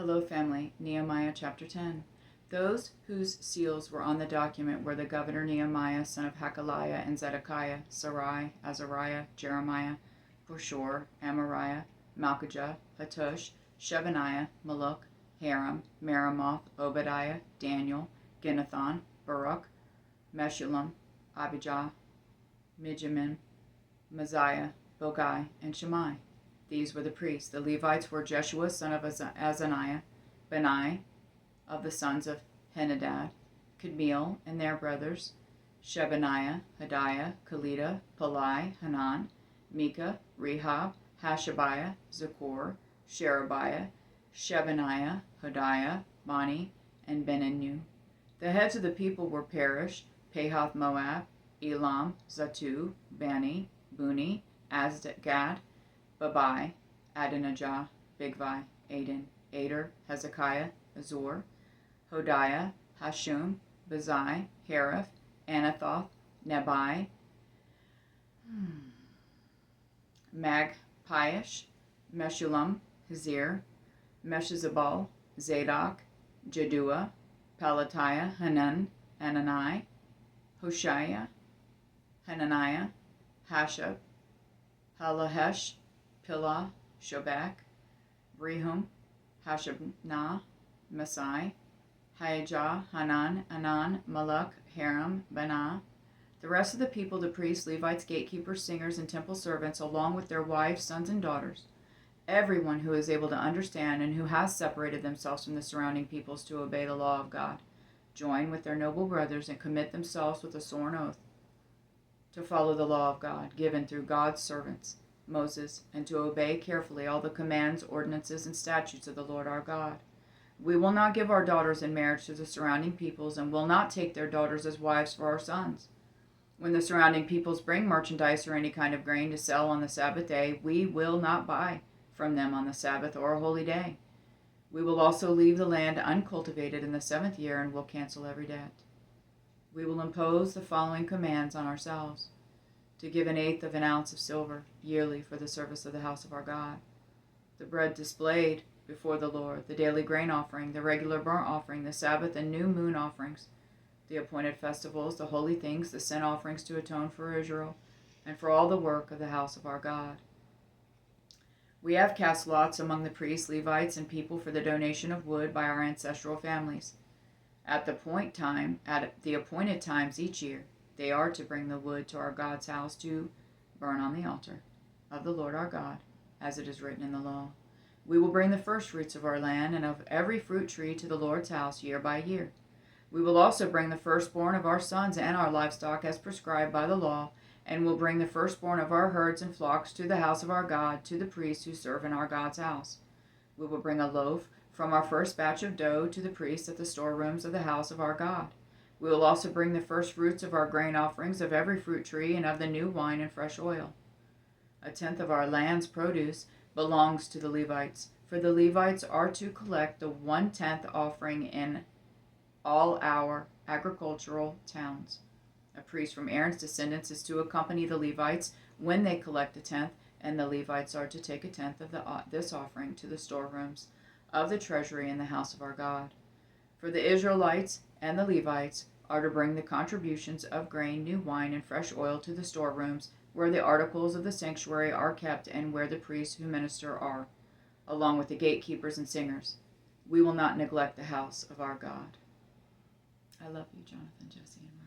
Hello, family. Nehemiah chapter 10. Those whose seals were on the document were the governor Nehemiah, son of Hakaliah, and Zedekiah, Sarai, Azariah, Jeremiah, Pashur, Amariah, Malchijah, Hattush, Shebaniah, Maluk, Haram, Meremoth, Obadiah, Daniel, Ginnathan, Baruch, Meshullam, Abijah, Mijamin, Maziah, Bogai, and Shammai. These were the priests. The Levites were Jeshua, son of Azaniah, Benai, of the sons of Henadad, Kadmiel and their brothers, Shebaniah, Hadiah, Kelita, Palai, Hanan, Micah, Rehab, Hashabiah, Zakur, Sherebiah, Shebaniah, Hodiah, Bani, and Beninu. The heads of the people were Perish, Pahath Moab, Elam, Zatu, Bani, Buni, Azgad, Babai, Adonijah, Bigvai, Aden, Ader, Hezekiah, Azor, Hodiah, Hashum, Bazai, Hariph, Anathoth, Nebai, Magpiash, Meshullam, Hazir, Meshezabal, Zadok, Jedua, Pelatiah, Hanan, Hanani, Hoshiah, Hananiah, Hashab, Halahesh, Pilah, Shobak, Rehum, Hashabnah, Masai, Hayajah, Hanan, Anan, Maluk, Haram, Banah. The rest of the people, the priests, Levites, gatekeepers, singers, and temple servants, along with their wives, sons, and daughters, everyone who is able to understand and who has separated themselves from the surrounding peoples to obey the law of God, join with their noble brothers and commit themselves with a sworn oath to follow the law of God given through God's servants, Moses, and to obey carefully all the commands, ordinances, and statutes of the Lord our God. We will not give our daughters in marriage to the surrounding peoples, and will not take their daughters as wives for our sons. When the surrounding peoples bring merchandise or any kind of grain to sell on the Sabbath day, we will not buy from them on the Sabbath or a holy day. We will also leave the land uncultivated in the 7th year, and will cancel every debt. We will impose the following commands on ourselves: to give 1/8 of an ounce of silver yearly for the service of the house of our God, the bread displayed before the Lord, the daily grain offering, the regular burnt offering, the Sabbath and new moon offerings, the appointed festivals, the holy things, the sin offerings to atone for Israel, and for all the work of the house of our God. We have cast lots among the priests, Levites, and people for the donation of wood by our ancestral families. At the appointed times each year, they are to bring the wood to our God's house to burn on the altar of the Lord our God, as it is written in the law. We will bring the first fruits of our land and of every fruit tree to the Lord's house year by year. We will also bring the firstborn of our sons and our livestock as prescribed by the law, and will bring the firstborn of our herds and flocks to the house of our God, to the priests who serve in our God's house. We will bring a loaf from our first batch of dough to the priests at the storerooms of the house of our God. We will also bring the first fruits of our grain offerings of every fruit tree and of the new wine and fresh oil. 1/10 of our land's produce belongs to the Levites, for the Levites are to collect the 1/10 offering in all our agricultural towns. A priest from Aaron's descendants is to accompany the Levites when they collect 1/10, and the Levites are to take 1/10 of this offering to the storerooms of the treasury in the house of our God. For the Israelites and the Levites are to bring the contributions of grain, new wine, and fresh oil to the storerooms where the articles of the sanctuary are kept and where the priests who minister are, along with the gatekeepers and singers. We will not neglect the house of our God. I love you, Jonathan, Jesse, and